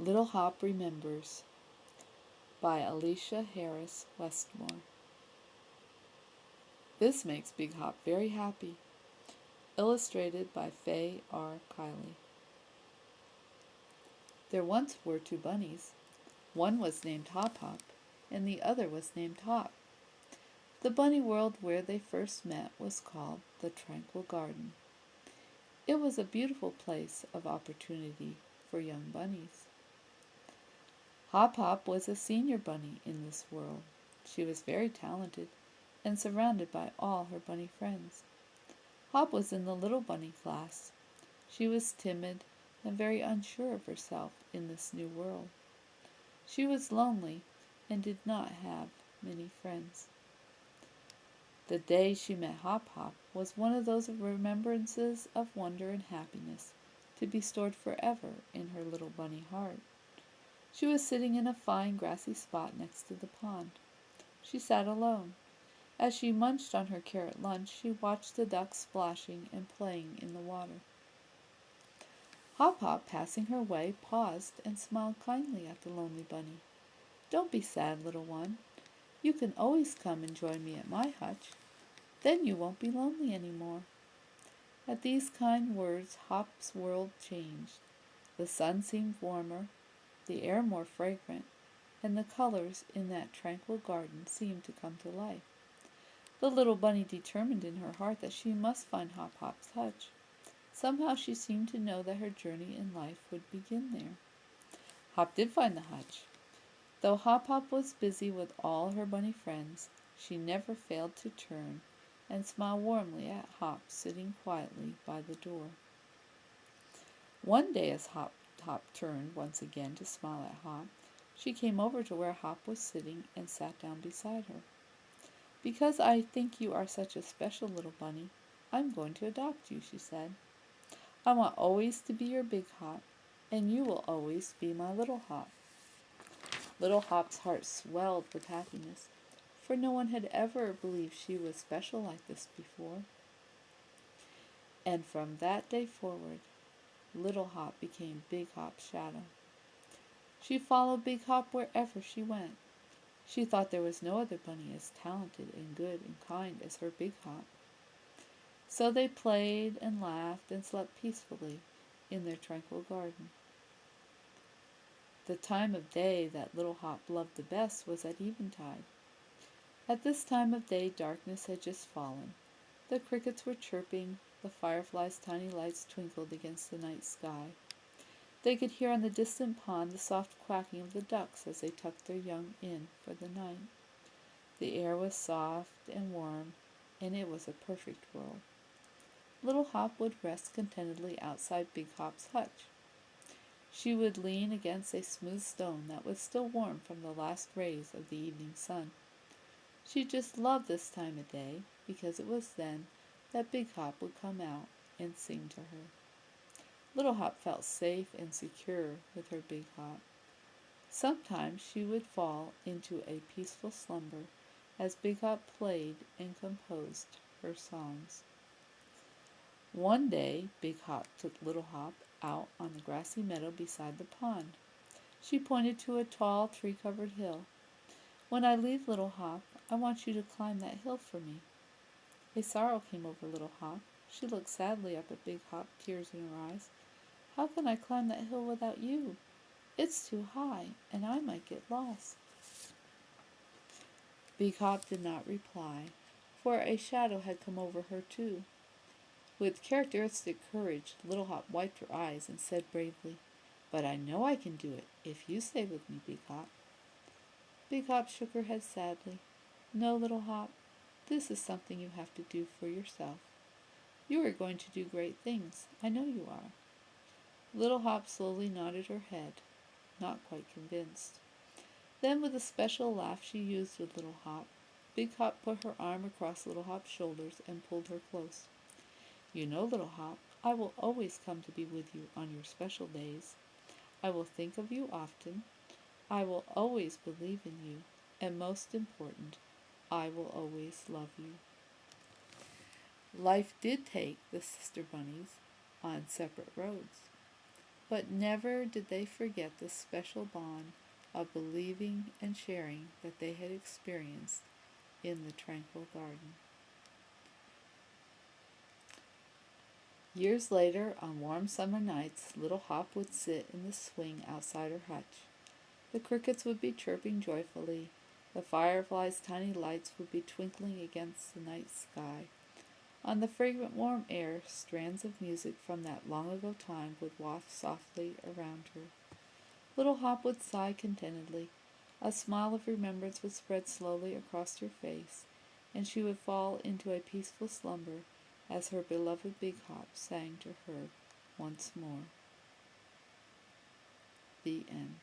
Little Hop Remembers by Alicia Harris Westmore. This makes Big Hop very happy. Illustrated by Faye R. Kiley. There once were two bunnies. One was named Hop Hop, and the other was named Hop. The bunny world where they first met was called the Tranquil Garden. It was a beautiful place of opportunity for young bunnies. Hop Hop was a senior bunny in this world. She was very talented and surrounded by all her bunny friends. Hop was in the little bunny class. She was timid and very unsure of herself in this new world. She was lonely and did not have many friends. The day she met Hop Hop was one of those remembrances of wonder and happiness to be stored forever in her little bunny heart. She was sitting in a fine grassy spot next to the pond. She sat alone. As she munched on her carrot lunch, she watched the ducks splashing and playing in the water. Hop Hop, passing her way, paused and smiled kindly at the lonely bunny. "Don't be sad, little one. You can always come and join me at my hutch. Then you won't be lonely any more." At these kind words, Hop's world changed. The sun seemed warmer, the air more fragrant, and the colors in that tranquil garden seemed to come to life. The little bunny determined in her heart that she must find Hop Hop's hutch. Somehow she seemed to know that her journey in life would begin there. Hop did find the hutch. Though Hop Hop was busy with all her bunny friends, she never failed to turn and smile warmly at Hop sitting quietly by the door. One day as Hop turned once again to smile at Hop, she came over to where Hop was sitting and sat down beside her. "Because I think you are such a special little bunny, I'm going to adopt you," she said. "I want always to be your big Hop, and you will always be my little Hop." Little Hop's heart swelled with happiness, for no one had ever believed she was special like this before. And from that day forward, Little Hop became Big Hop's shadow. She followed Big Hop wherever she went. She thought there was no other bunny as talented and good and kind as her Big Hop. So they played and laughed and slept peacefully in their tranquil garden. The time of day that Little Hop loved the best was at eventide. At this time of day darkness had just fallen. The crickets were chirping, the fireflies' tiny lights twinkled against the night sky. They could hear on the distant pond the soft quacking of the ducks as they tucked their young in for the night. The air was soft and warm, and it was a perfect world. Little Hop would rest contentedly outside Big Hop's hutch. She would lean against a smooth stone that was still warm from the last rays of the evening sun. She just loved this time of day because it was then that Big Hop would come out and sing to her. Little Hop felt safe and secure with her Big Hop. Sometimes she would fall into a peaceful slumber as Big Hop played and composed her songs. One day Big Hop took Little Hop out on the grassy meadow beside the pond. She pointed to a tall, tree-covered hill. "When I leave, Little Hop, I want you to climb that hill for me." A sorrow came over Little Hop. She looked sadly up at Big Hop, tears in her eyes. "How can I climb that hill without you? It's too high, and I might get lost." Big Hop did not reply, for a shadow had come over her too. With characteristic courage, Little Hop wiped her eyes and said bravely, "But I know I can do it, if you stay with me, Big Hop." Big Hop shook her head sadly. "No, Little Hop, this is something you have to do for yourself. You are going to do great things, I know you are." Little Hop slowly nodded her head, not quite convinced. Then, with a special laugh she used with Little Hop, Big Hop put her arm across Little Hop's shoulders and pulled her close. "You know, Little Hop, I will always come to be with you on your special days. I will think of you often. I will always believe in you. And most important, I will always love you." Life did take the sister bunnies on separate roads. But never did they forget the special bond of believing and sharing that they had experienced in the tranquil garden. Years later, on warm summer nights, little Hop would sit in the swing outside her hutch. The crickets would be chirping joyfully, the fireflies' tiny lights would be twinkling against the night sky. On the fragrant warm air, strands of music from that long-ago time would waft softly around her. Little Hop would sigh contentedly. A smile of remembrance would spread slowly across her face, and she would fall into a peaceful slumber as her beloved Big Hop sang to her once more. The end.